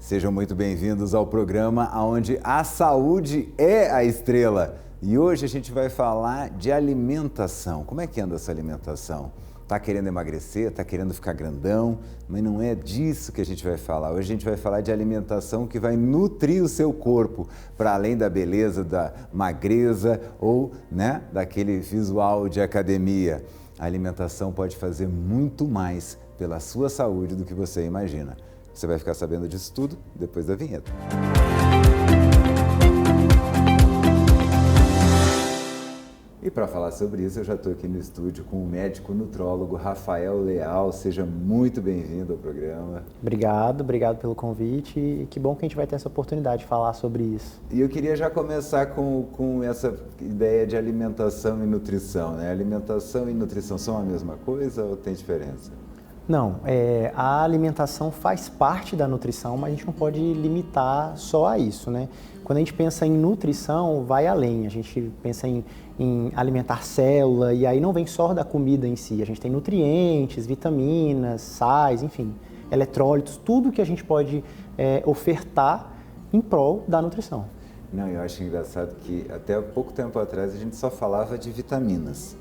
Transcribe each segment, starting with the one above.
Sejam muito bem-vindos ao programa onde a saúde é a estrela. E hoje a gente vai falar de alimentação. Como é que anda essa alimentação? Tá querendo emagrecer, tá querendo ficar grandão, mas não é disso que a gente vai falar. Hoje a gente vai falar de alimentação que vai nutrir o seu corpo, para além da beleza, da magreza ou, daquele visual de academia. A alimentação pode fazer muito mais pela sua saúde do que você imagina. Você vai ficar sabendo disso tudo depois da vinheta. E para falar sobre isso, eu já estou aqui no estúdio com o médico nutrólogo Rafael Leal. Seja muito bem-vindo ao programa. Obrigado pelo convite e que bom que a gente vai ter essa oportunidade de falar sobre isso. E eu queria já começar com essa ideia de alimentação e nutrição, né? Alimentação e nutrição são a mesma coisa ou tem diferença? Não, a alimentação faz parte da nutrição, mas a gente não pode limitar só a isso, né? Quando a gente pensa em nutrição, vai além. A gente pensa em alimentar célula e aí não vem só da comida em si. A gente tem nutrientes, vitaminas, sais, enfim, eletrólitos, tudo que a gente pode ofertar em prol da nutrição. Não, eu acho engraçado que até pouco tempo atrás a gente só falava de vitaminas.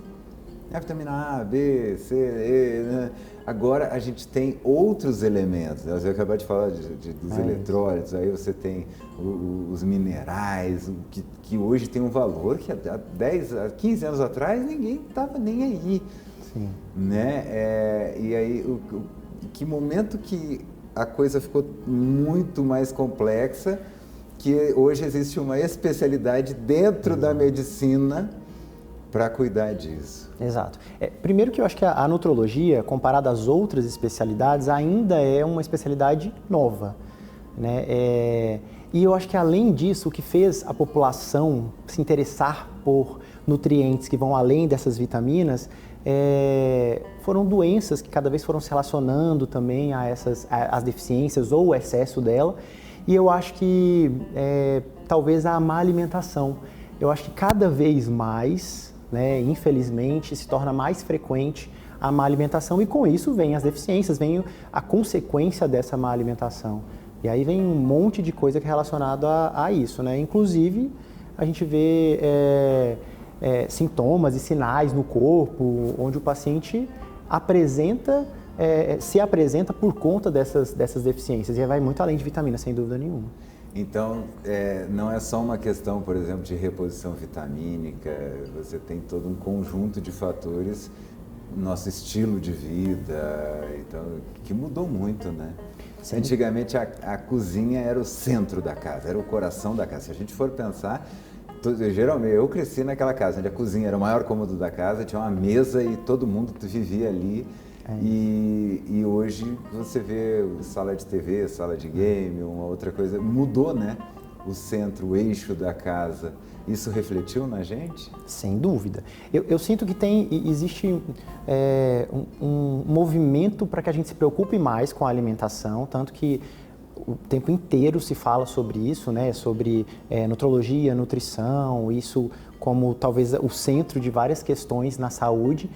A vitamina A, B, C, E, né? Agora a gente tem outros elementos. Eu acabei de falar dos eletrólitos, aí você tem os minerais, que hoje tem um valor que há 15 anos atrás ninguém estava nem aí. Sim. Né? E aí, que momento que a coisa ficou muito mais complexa, que hoje existe uma especialidade dentro da medicina para cuidar disso. Exato. Primeiro que eu acho que a nutrologia, comparada às outras especialidades, ainda é uma especialidade nova, né? E eu acho que além disso, o que fez a população se interessar por nutrientes que vão além dessas vitaminas foram doenças que cada vez foram se relacionando também a as deficiências ou o excesso dela. E eu acho que talvez a má alimentação. Eu acho que cada vez mais, infelizmente, se torna mais frequente a má alimentação e com isso vem as deficiências, vem a consequência dessa má alimentação. E aí vem um monte de coisa que é relacionado a isso, né? Inclusive, a gente vê sintomas e sinais no corpo onde o paciente se apresenta por conta dessas deficiências e vai muito além de vitamina, sem dúvida nenhuma. Então, não é só uma questão, por exemplo, de reposição vitamínica, você tem todo um conjunto de fatores, nosso estilo de vida, então, que mudou muito, né? Sim. Antigamente, a cozinha era o centro da casa, era o coração da casa. Se a gente for pensar, geralmente, eu cresci naquela casa, onde a cozinha era o maior cômodo da casa, tinha uma mesa e todo mundo vivia ali. E hoje você vê sala de TV, sala de game, uma outra coisa, mudou, né? O centro, o eixo da casa. Isso refletiu na gente? Sem dúvida. Eu sinto que existe um movimento para que a gente se preocupe mais com a alimentação, tanto que o tempo inteiro se fala sobre isso, né? Sobre nutrologia, nutrição, isso como talvez o centro de várias questões na saúde.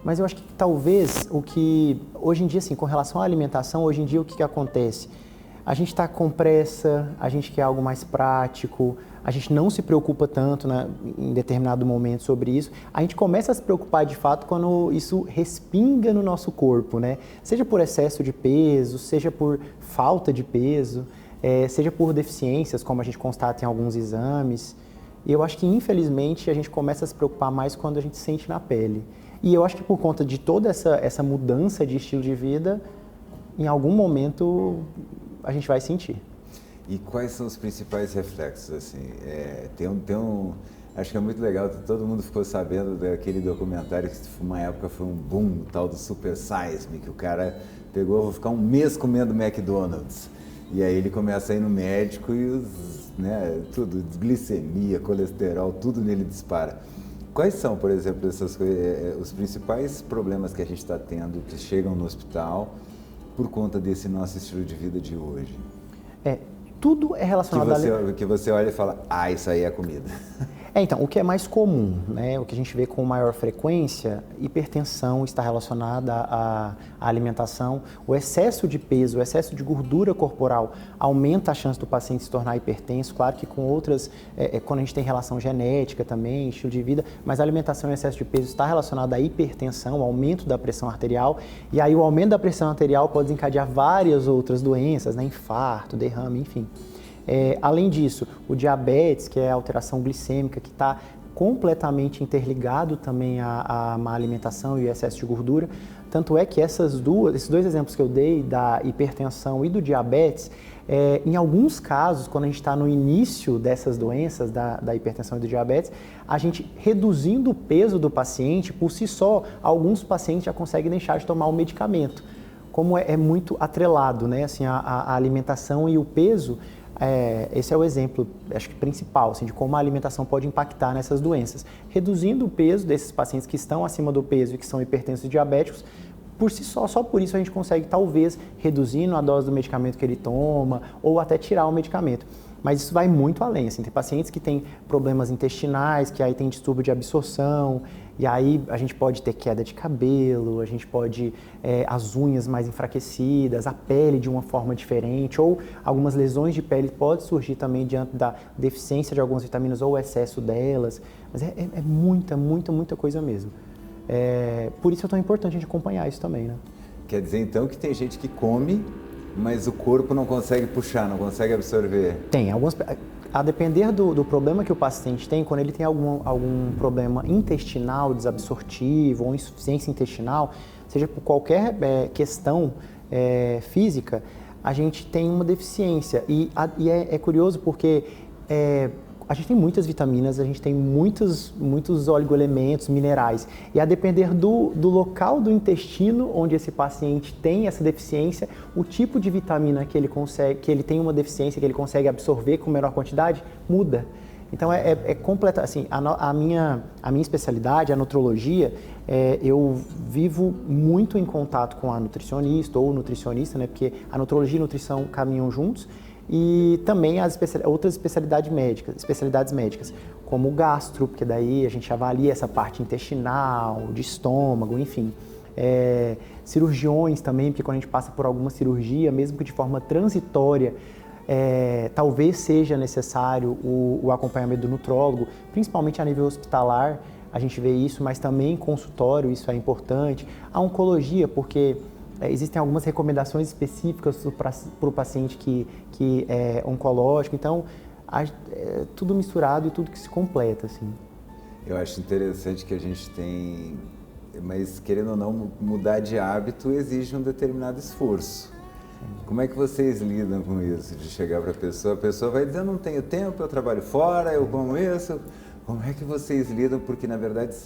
Mas eu acho que talvez o que, hoje em dia, assim, com relação à alimentação, hoje em dia o que acontece? A gente está com pressa, a gente quer algo mais prático, a gente não se preocupa tanto em determinado momento sobre isso. A gente começa a se preocupar de fato quando isso respinga no nosso corpo, né? Seja por excesso de peso, seja por falta de peso, seja por deficiências, como a gente constata em alguns exames. E eu acho que, infelizmente, a gente começa a se preocupar mais quando a gente sente na pele. E eu acho que por conta de toda essa mudança de estilo de vida, em algum momento a gente vai sentir. E quais são os principais reflexos? Assim, acho que é muito legal, todo mundo ficou sabendo daquele documentário que uma época foi um boom, o tal do Super Size Me, que o cara pegou, vou ficar um mês comendo McDonald's. E aí ele começa a ir no médico e tudo, glicemia, colesterol, tudo nele dispara. Quais são, por exemplo, os principais problemas que a gente está tendo, que chegam no hospital por conta desse nosso estilo de vida de hoje? Tudo é relacionado que você olha e fala, isso aí é comida. Então, o que é mais comum, né, o que a gente vê com maior frequência, hipertensão está relacionada à alimentação, o excesso de peso, o excesso de gordura corporal aumenta a chance do paciente se tornar hipertenso, claro que com outras, quando a gente tem relação genética também, estilo de vida, mas a alimentação e excesso de peso está relacionada à hipertensão, ao aumento da pressão arterial, e aí o aumento da pressão arterial pode desencadear várias outras doenças, né, infarto, derrame, enfim. Além disso, o diabetes, que é a alteração glicêmica, que está completamente interligado também à má alimentação e excesso de gordura. Tanto é que esses dois exemplos que eu dei, da hipertensão e do diabetes, em alguns casos, quando a gente está no início dessas doenças, da hipertensão e do diabetes, a gente reduzindo o peso do paciente, por si só, alguns pacientes já conseguem deixar de tomar o medicamento. Como é muito atrelado, né? Assim, a alimentação e o peso, esse é o exemplo, acho que principal, assim, de como a alimentação pode impactar nessas doenças. Reduzindo o peso desses pacientes que estão acima do peso e que são hipertensos e diabéticos, por si só por isso a gente consegue talvez reduzindo a dose do medicamento que ele toma ou até tirar o medicamento. Mas isso vai muito além, assim, tem pacientes que têm problemas intestinais, que aí tem distúrbio de absorção, e aí a gente pode ter queda de cabelo, a gente pode as unhas mais enfraquecidas, a pele de uma forma diferente, ou algumas lesões de pele podem surgir também diante da deficiência de algumas vitaminas ou excesso delas, mas é muita coisa mesmo. Por isso é tão importante a gente acompanhar isso também, né? Quer dizer então que tem gente que come, mas o corpo não consegue puxar, não consegue absorver? Tem, a depender do problema que o paciente tem, quando ele tem algum problema intestinal, desabsortivo ou insuficiência intestinal, seja por qualquer questão física, a gente tem uma deficiência. E é curioso porque a gente tem muitas vitaminas, a gente tem muitos oligoelementos, minerais. E a depender do local do intestino onde esse paciente tem essa deficiência, o tipo de vitamina que ele tem uma deficiência, que ele consegue absorver com menor quantidade, muda. Então é completa, assim, a minha especialidade, a nutrologia, eu vivo muito em contato com a nutricionista ou nutricionista, né? Porque a nutrologia e a nutrição caminham juntos. E também outras especialidades médicas, como o gastro, porque daí a gente avalia essa parte intestinal, de estômago, enfim. Cirurgiões também, porque quando a gente passa por alguma cirurgia, mesmo que de forma transitória, talvez seja necessário o acompanhamento do nutrólogo, principalmente a nível hospitalar, a gente vê isso, mas também em consultório, isso é importante. A oncologia, porque existem algumas recomendações específicas para o paciente que é oncológico, então tudo misturado e tudo que se completa, assim. Eu acho interessante que a gente tem, mas querendo ou não, mudar de hábito exige um determinado esforço. Sim. Como é que vocês lidam com isso, de chegar para a pessoa vai dizer, eu não tenho tempo, eu trabalho fora, eu como isso. Como é que vocês lidam? Porque, na verdade,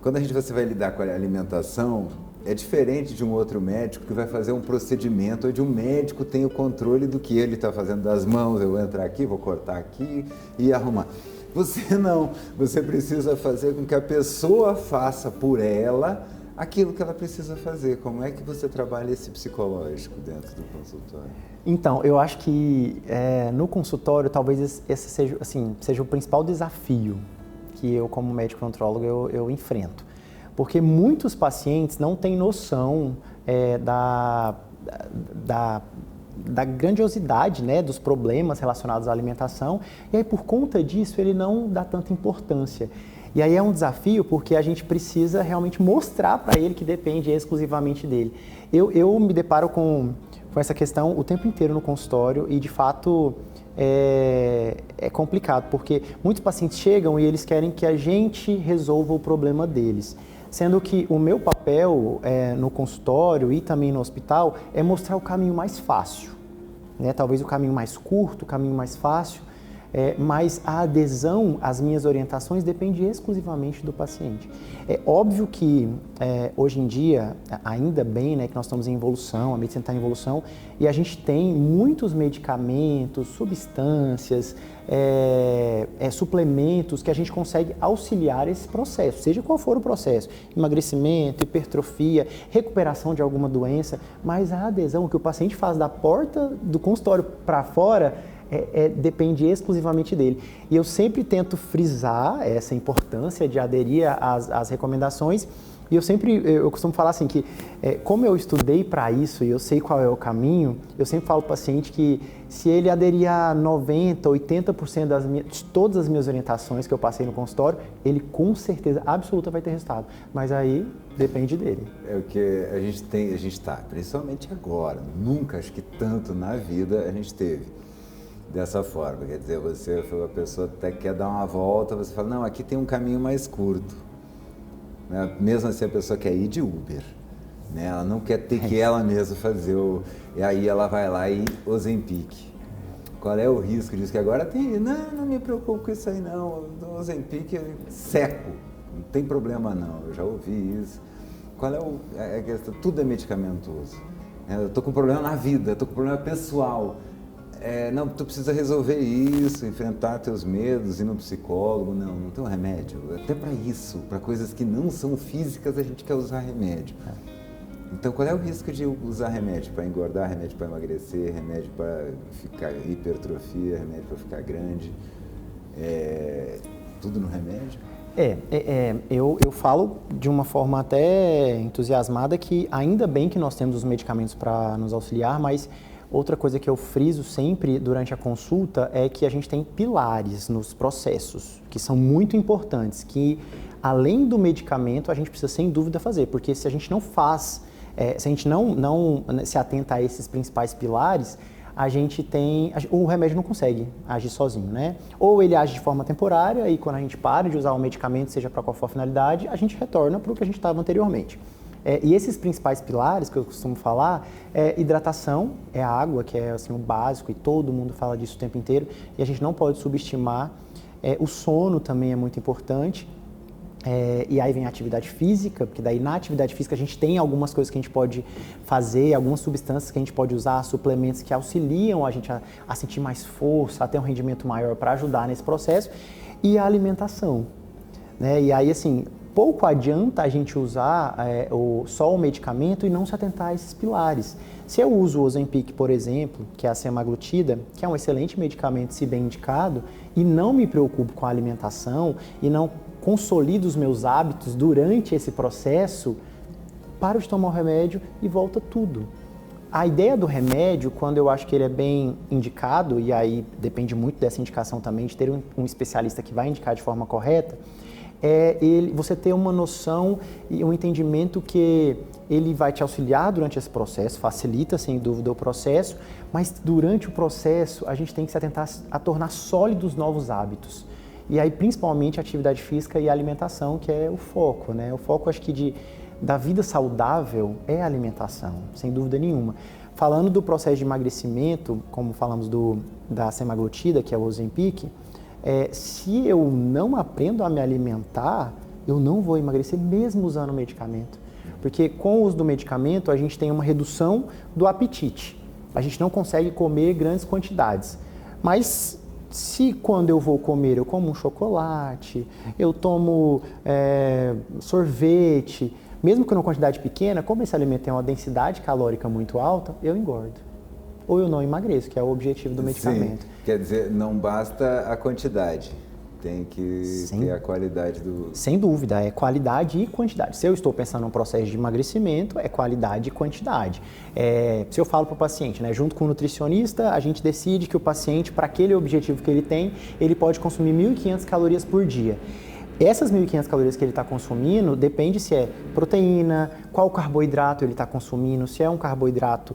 quando você vai lidar com a alimentação, é diferente de um outro médico que vai fazer um procedimento, onde o médico tem o controle do que ele está fazendo das mãos. Eu vou entrar aqui, vou cortar aqui e arrumar. Você não, você precisa fazer com que a pessoa faça por ela aquilo que ela precisa fazer. Como é que você trabalha esse psicológico dentro do consultório? Então, eu acho que no consultório talvez esse seja o principal desafio que eu, como médico nutrólogo, eu enfrento. Porque muitos pacientes não têm noção da grandiosidade, né, dos problemas relacionados à alimentação, e aí por conta disso ele não dá tanta importância. E aí é um desafio porque a gente precisa realmente mostrar para ele que depende exclusivamente dele. Eu me deparo com essa questão o tempo inteiro no consultório e de fato é complicado, porque muitos pacientes chegam e eles querem que a gente resolva o problema deles. Sendo que o meu papel no consultório e também no hospital é mostrar o caminho mais fácil, né? Talvez o caminho mais curto, o caminho mais fácil, mas a adesão às minhas orientações depende exclusivamente do paciente. É óbvio que hoje em dia, ainda bem, né, que nós estamos em evolução, a medicina está em evolução, e a gente tem muitos medicamentos, substâncias, suplementos que a gente consegue auxiliar esse processo, seja qual for o processo, emagrecimento, hipertrofia, recuperação de alguma doença, mas a adesão que o paciente faz da porta do consultório para fora depende exclusivamente dele. E eu sempre tento frisar essa importância de aderir às recomendações. E eu costumo falar assim que, como eu estudei para isso e eu sei qual é o caminho, eu sempre falo para o paciente que se ele aderir a 90%, 80% de todas as minhas orientações que eu passei no consultório, ele com certeza absoluta vai ter resultado. Mas aí depende dele. É o que a gente está, principalmente agora, nunca acho que tanto na vida a gente teve dessa forma. Quer dizer, a pessoa até quer dar uma volta, você fala, não, aqui tem um caminho mais curto. Mesmo assim a pessoa quer ir de Uber, né? Ela não quer ter que ela mesma fazer e aí ela vai lá e Ozempic. Qual é o risco disso? Que agora tem, não me preocupo com isso aí não, o Ozempic é seco, não tem problema não, eu já ouvi isso. Qual é a questão? Tudo é medicamentoso. Eu estou com problema na vida, estou com problema pessoal. Não, tu precisa resolver isso, enfrentar teus medos, ir no psicólogo. Não tem um remédio. Até para isso, para coisas que não são físicas, a gente quer usar remédio. Então, qual é o risco de usar remédio para engordar, remédio para emagrecer, remédio para ficar hipertrofia, remédio para ficar grande? Tudo no remédio? Eu falo de uma forma até entusiasmada que ainda bem que nós temos os medicamentos para nos auxiliar, mas outra coisa que eu friso sempre durante a consulta é que a gente tem pilares nos processos, que são muito importantes, que além do medicamento a gente precisa sem dúvida fazer, porque se a gente não faz, se a gente não se atenta a esses principais pilares, o remédio não consegue agir sozinho, né? Ou ele age de forma temporária e quando a gente para de usar o medicamento, seja para qual for a finalidade, a gente retorna para o que a gente estava anteriormente. E esses principais pilares que eu costumo falar hidratação, a água, que é assim, o básico e todo mundo fala disso o tempo inteiro e a gente não pode subestimar. O sono também é muito importante. E aí vem a atividade física, porque daí na atividade física a gente tem algumas coisas que a gente pode fazer, algumas substâncias que a gente pode usar, suplementos que auxiliam a gente a sentir mais força, a ter um rendimento maior para ajudar nesse processo. E a alimentação, né? E aí assim, pouco adianta a gente usar só o medicamento e não se atentar a esses pilares. Se eu uso o Ozempic, por exemplo, que é a semaglutida, que é um excelente medicamento se bem indicado, e não me preocupo com a alimentação e não consolido os meus hábitos durante esse processo, paro de tomar o remédio e volta tudo. A ideia do remédio, quando eu acho que ele é bem indicado, e aí depende muito dessa indicação também, de ter um especialista que vai indicar de forma correta, você ter uma noção e um entendimento que ele vai te auxiliar durante esse processo, facilita sem dúvida o processo, mas durante o processo a gente tem que se atentar a tornar sólidos novos hábitos. E aí principalmente a atividade física e a alimentação, que é o foco, né? O foco acho que da vida saudável é a alimentação, sem dúvida nenhuma. Falando do processo de emagrecimento, como falamos da semaglutida, que é o Ozempic, se eu não aprendo a me alimentar, eu não vou emagrecer mesmo usando o medicamento. Porque com o uso do medicamento, a gente tem uma redução do apetite. A gente não consegue comer grandes quantidades. Mas se quando eu vou comer, eu como um chocolate, eu tomo sorvete, mesmo que numa quantidade pequena, como esse alimento tem uma densidade calórica muito alta, eu engordo. Ou eu não emagreço, que é o objetivo do medicamento. Sim, quer dizer, não basta a quantidade, tem que ter a qualidade do... Sem dúvida, é qualidade e quantidade. Se eu estou pensando num processo de emagrecimento, é qualidade e quantidade. Se eu falo para o paciente, né, junto com o nutricionista, a gente decide que o paciente, para aquele objetivo que ele tem, ele pode consumir 1.500 calorias por dia. Essas 1.500 calorias que ele está consumindo, depende se é proteína, qual carboidrato ele está consumindo, se é um carboidrato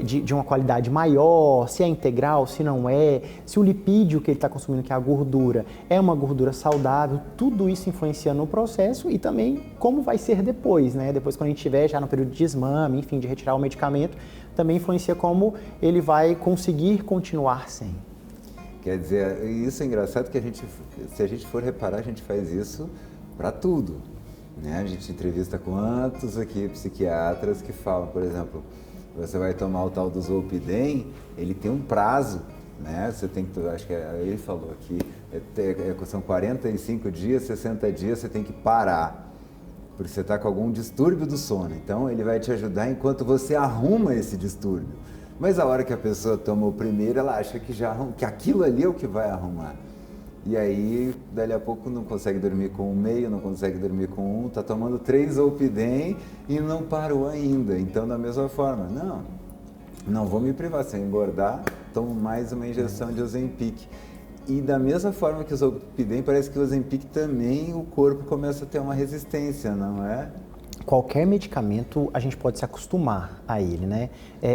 de uma qualidade maior, se é integral, se não é, se o lipídio que ele está consumindo, que é a gordura, é uma gordura saudável, tudo isso influencia no processo e também como vai ser depois, né? Depois quando a gente estiver já no período de desmame, enfim, de retirar o medicamento, também influencia como ele vai conseguir continuar sem. Quer dizer, isso é engraçado que se a gente for reparar, a gente faz isso para tudo, né? A gente entrevista quantos aqui psiquiatras que falam, por exemplo, você vai tomar o tal do Zolpidem, ele tem um prazo, né? Você tem que, acho que ele falou aqui, são 45 dias, 60 dias, você tem que parar, porque você está com algum distúrbio do sono. Então, ele vai te ajudar enquanto você arruma esse distúrbio. Mas a hora que a pessoa toma o primeiro, ela acha que aquilo ali é o que vai arrumar. E aí, dali a pouco, não consegue dormir com um meio, não consegue dormir com um, tá tomando 3 Zolpidem e não parou ainda. Então, da mesma forma, não vou me privar, se eu engordar, tomo mais uma injeção de Ozempic. E da mesma forma que o Zolpidem, parece que o Ozempic também, o corpo começa a ter uma resistência, não é? Qualquer medicamento a gente pode se acostumar a ele, né?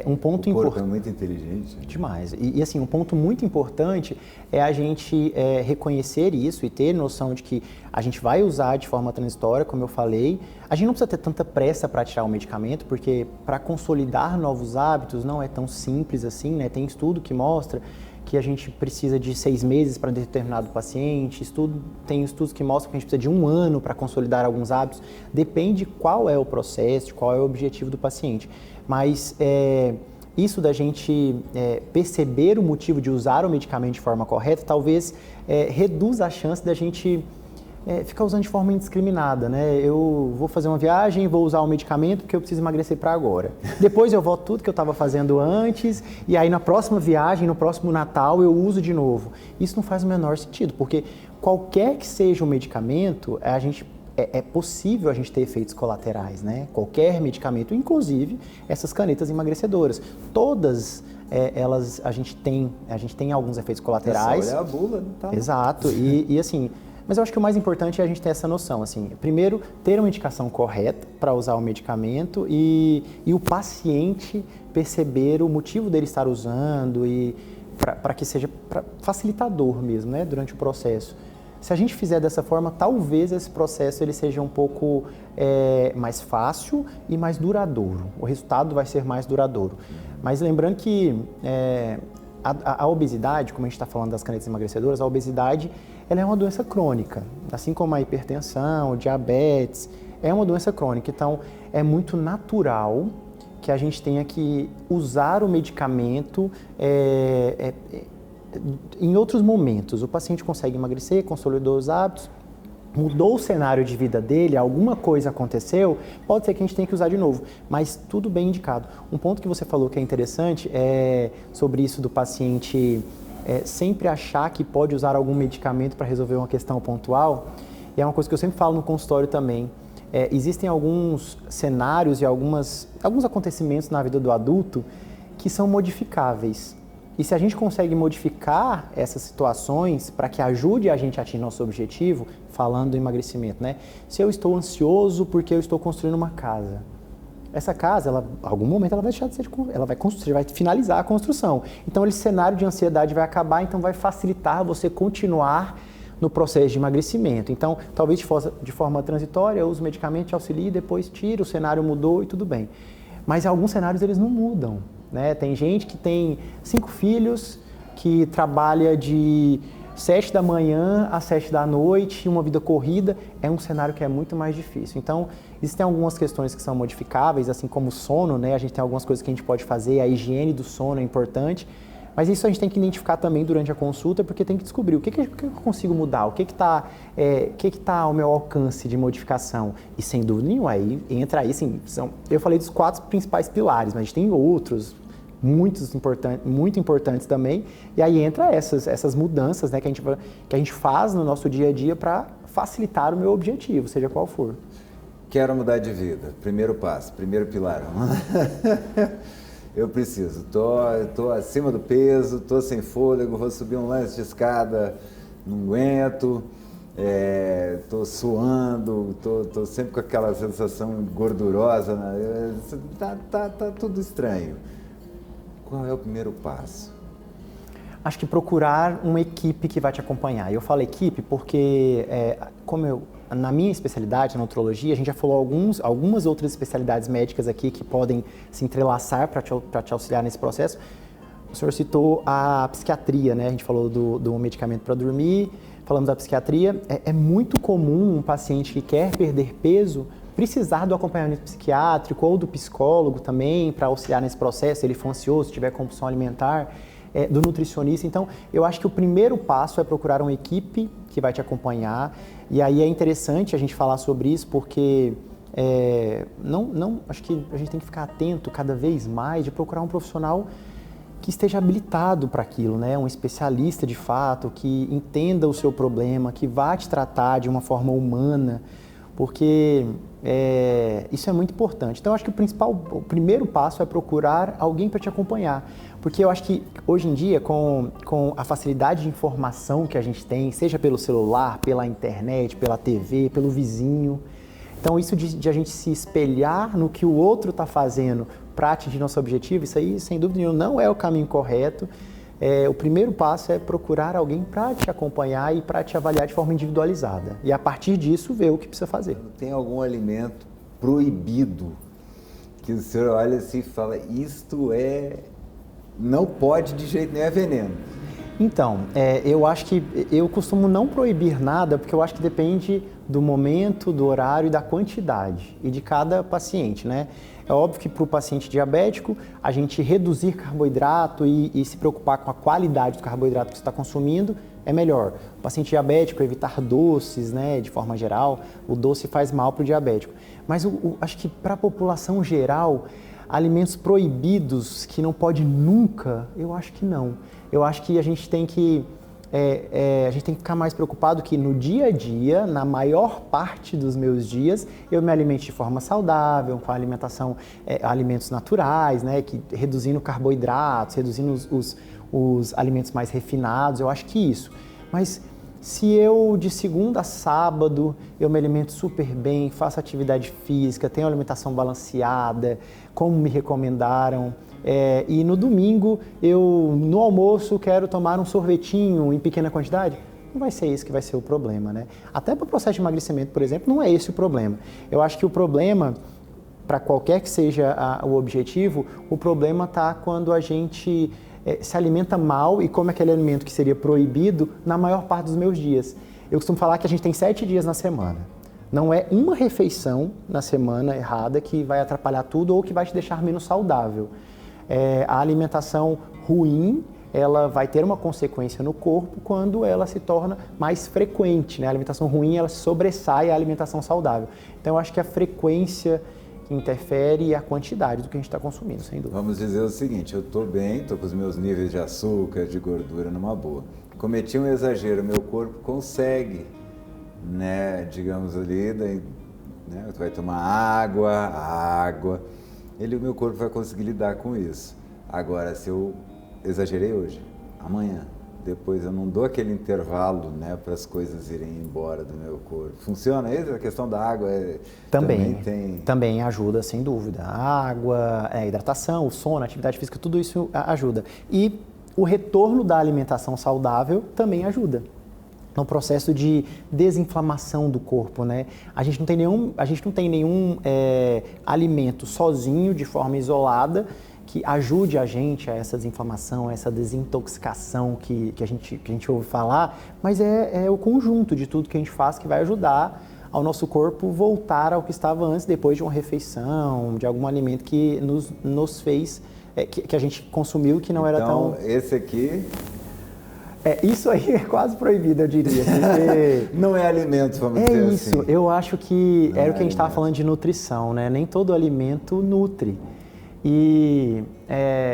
Um ponto o corpo é muito inteligente. Demais. E assim, um ponto muito importante é a gente reconhecer isso e ter noção de que a gente vai usar de forma transitória, como eu falei. A gente não precisa ter tanta pressa para tirar o medicamento, porque para consolidar novos hábitos não é tão simples assim, né? Tem estudo que mostra que a gente precisa de 6 meses para determinado paciente, tem estudos que mostram que a gente precisa de 1 ano para consolidar alguns hábitos, depende qual é o processo, qual é o objetivo do paciente. Mas isso da gente perceber o motivo de usar o medicamento de forma correta, talvez reduza a chance da gente ficar usando de forma indiscriminada, né? Eu vou fazer uma viagem, vou usar um medicamento porque eu preciso emagrecer para agora. Depois eu volto tudo que eu estava fazendo antes e aí na próxima viagem, no próximo Natal, eu uso de novo. Isso não faz o menor sentido, porque qualquer que seja o medicamento, é possível a gente ter efeitos colaterais, né? Qualquer medicamento, inclusive essas canetas emagrecedoras. Todas elas, a gente tem alguns efeitos colaterais. É só olhar a bula, não tá? Exato, e assim... Mas eu acho que o mais importante é a gente ter essa noção, assim, primeiro, ter uma indicação correta para usar o medicamento e o paciente perceber o motivo dele estar usando e para que seja facilitador mesmo, né, durante o processo. Se a gente fizer dessa forma, talvez esse processo ele seja um pouco mais fácil e mais duradouro. O resultado vai ser mais duradouro. Mas lembrando que a obesidade, como a gente está falando das canetas emagrecedoras, a obesidade ela é uma doença crônica, assim como a hipertensão, o diabetes, é uma doença crônica. Então, é muito natural que a gente tenha que usar o medicamento em outros momentos. O paciente consegue emagrecer, consolidou os hábitos, mudou o cenário de vida dele, alguma coisa aconteceu, pode ser que a gente tenha que usar de novo, mas tudo bem indicado. Um ponto que você falou que é interessante é sobre isso do paciente sempre achar que pode usar algum medicamento para resolver uma questão pontual, e é uma coisa que eu sempre falo no consultório também. Existem alguns cenários e alguns acontecimentos na vida do adulto que são modificáveis. E se a gente consegue modificar essas situações para que ajude a gente a atingir nosso objetivo, falando do emagrecimento, né? Se eu estou ansioso porque eu estou construindo uma casa, essa casa, em algum momento ela vai deixar de ser, você vai finalizar a construção. Então esse cenário de ansiedade vai acabar, então vai facilitar você continuar no processo de emagrecimento. Então, talvez de forma transitória, os medicamentos auxiliem, depois tira, o cenário mudou e tudo bem. Mas alguns cenários eles não mudam, né? Tem gente que tem 5 filhos, que trabalha de 7 da manhã às 7 da noite, uma vida corrida, é um cenário que é muito mais difícil. Então, existem algumas questões que são modificáveis, assim como o sono, né? A gente tem algumas coisas que a gente pode fazer, a higiene do sono é importante, mas isso a gente tem que identificar também durante a consulta, porque tem que descobrir o que eu consigo mudar, o que está ao meu alcance de modificação. E sem dúvida nenhuma, aí entra aí, sim, eu falei dos 4 principais pilares, mas a gente tem outros, muito importantes também, e aí entra essas mudanças, né, que a gente faz no nosso dia a dia para facilitar o meu objetivo, seja qual for. Quero mudar de vida, primeiro passo, primeiro pilar. Eu preciso, tô acima do peso, tô sem fôlego, vou subir um lance de escada, não aguento, tô suando, tô sempre com aquela sensação gordurosa, né? Tá tudo estranho. Qual é o primeiro passo? Acho que procurar uma equipe que vai te acompanhar. Eu falo equipe porque, na minha especialidade, na nutrologia, a gente já falou algumas outras especialidades médicas aqui que podem se entrelaçar para te auxiliar nesse processo. O senhor citou a psiquiatria, né? A gente falou do medicamento para dormir, falamos da psiquiatria. É muito comum um paciente que quer perder peso precisar do acompanhamento psiquiátrico ou do psicólogo também para auxiliar nesse processo, se ele for ansioso, se tiver compulsão alimentar, do nutricionista. Então, eu acho que o primeiro passo é procurar uma equipe que vai te acompanhar, e aí é interessante a gente falar sobre isso porque acho que a gente tem que ficar atento cada vez mais de procurar um profissional que esteja habilitado para aquilo, né? Um especialista de fato, que entenda o seu problema, que vá te tratar de uma forma humana, porque isso é muito importante. Então, eu acho que o primeiro passo é procurar alguém para te acompanhar, porque eu acho que hoje em dia, com a facilidade de informação que a gente tem, seja pelo celular, pela internet, pela TV, pelo vizinho, então isso de a gente se espelhar no que o outro está fazendo para atingir nosso objetivo, isso aí, sem dúvida nenhuma, não é o caminho correto. O primeiro passo é procurar alguém para te acompanhar e para te avaliar de forma individualizada. E a partir disso, ver o que precisa fazer. Tem algum alimento proibido que o senhor olha assim e fala, isto não pode de jeito nenhum, é veneno? Então, eu acho que eu costumo não proibir nada, porque eu acho que depende do momento, do horário e da quantidade, e de cada paciente, né? É óbvio que para o paciente diabético, a gente reduzir carboidrato e se preocupar com a qualidade do carboidrato que você está consumindo é melhor. O paciente diabético, evitar doces, né, de forma geral, o doce faz mal para o diabético. Mas acho que para a população geral, alimentos proibidos que não pode nunca, eu acho que não. Eu acho que a gente tem que ficar mais preocupado que no dia a dia, na maior parte dos meus dias, eu me alimente de forma saudável, com a alimentação, alimentos naturais, né, reduzindo carboidratos, reduzindo os alimentos mais refinados, eu acho que isso. Mas se eu de segunda a sábado eu me alimento super bem, faço atividade física, tenho alimentação balanceada, como me recomendaram, e no domingo eu no almoço quero tomar um sorvetinho em pequena quantidade, não vai ser isso que vai ser o problema, né? Até para o processo de emagrecimento, por exemplo, não é esse o problema. Eu acho que o problema, para qualquer que seja o objetivo, o problema está quando a gente se alimenta mal e come aquele alimento que seria proibido na maior parte dos meus dias. Eu costumo falar que a gente tem 7 dias na semana. Não é uma refeição na semana errada que vai atrapalhar tudo ou que vai te deixar menos saudável. A alimentação ruim, ela vai ter uma consequência no corpo quando ela se torna mais frequente, né? A alimentação ruim, ela sobressai a alimentação saudável. Então, eu acho que a frequência interfere e a quantidade do que a gente está consumindo, sem dúvida. Vamos dizer o seguinte, eu estou bem, estou com os meus níveis de açúcar, de gordura numa boa. Cometi um exagero, meu corpo consegue, né, digamos ali, daí, né, vai tomar água, o meu corpo vai conseguir lidar com isso. Agora, se eu exagerei hoje, amanhã, depois eu não dou aquele intervalo, né, para as coisas irem embora do meu corpo. Funciona isso? A questão da água também ajuda, sem dúvida. A água, a hidratação, o sono, a atividade física, tudo isso ajuda. E o retorno da alimentação saudável também ajuda no processo de desinflamação do corpo, né? A gente não tem nenhum alimento sozinho, de forma isolada, que ajude a gente a essa desinflamação, a essa desintoxicação que a gente ouve falar, mas é o conjunto de tudo que a gente faz que vai ajudar ao nosso corpo voltar ao que estava antes, depois de uma refeição, de algum alimento que nos fez, que a gente consumiu que não era tão... Então, esse aqui... isso aí é quase proibido, eu diria. Porque... Não é alimento, vamos dizer assim. É isso, eu acho que era o que a gente estava falando de nutrição, né? Nem todo alimento nutre. E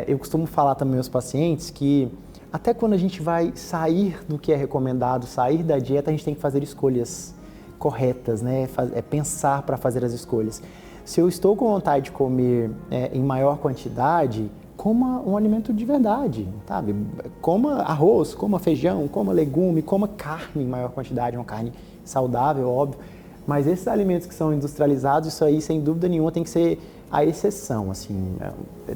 eu costumo falar também aos pacientes que até quando a gente vai sair do que é recomendado, sair da dieta, a gente tem que fazer escolhas corretas, né? Pensar para fazer as escolhas. Se eu estou com vontade de comer em maior quantidade, coma um alimento de verdade, sabe? Coma arroz, coma feijão, coma legume, coma carne em maior quantidade, uma carne saudável, óbvio. Mas esses alimentos que são industrializados, isso aí, sem dúvida nenhuma, tem que ser a exceção, assim.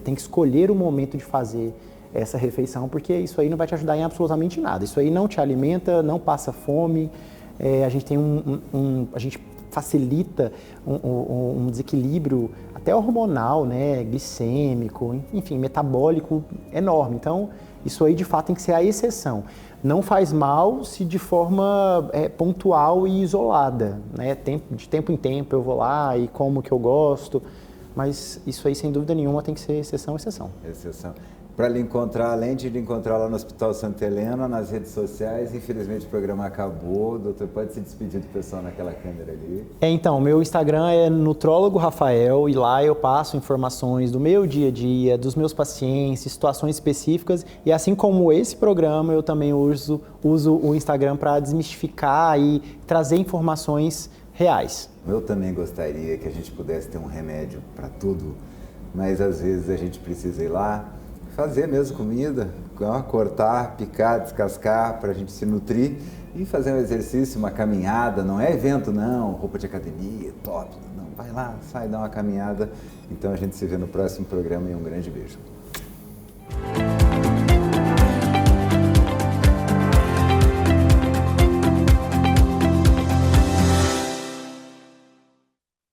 Tem que escolher o momento de fazer essa refeição, porque isso aí não vai te ajudar em absolutamente nada. Isso aí não te alimenta, não passa fome. A gente tem a gente facilita um desequilíbrio até hormonal, né, glicêmico, enfim, metabólico enorme. Então, isso aí de fato tem que ser a exceção. Não faz mal se de forma pontual e isolada, né? De tempo em tempo eu vou lá e como que eu gosto, mas isso aí sem dúvida nenhuma tem que ser exceção. Exceção. para lhe encontrar, além de lhe encontrar lá no Hospital Santa Helena, nas redes sociais. Infelizmente o programa acabou. Doutor, pode se despedir do pessoal naquela câmera ali. Então, meu Instagram é Nutrólogo Rafael e lá eu passo informações do meu dia a dia, dos meus pacientes, situações específicas, e assim como esse programa, eu também uso o Instagram para desmistificar e trazer informações reais. Eu também gostaria que a gente pudesse ter um remédio para tudo, mas às vezes a gente precisa ir lá, fazer mesmo comida, cortar, picar, descascar para a gente se nutrir e fazer um exercício, uma caminhada. Não é evento não, roupa de academia, top, não, vai lá, sai, dá uma caminhada. Então a gente se vê no próximo programa e um grande beijo.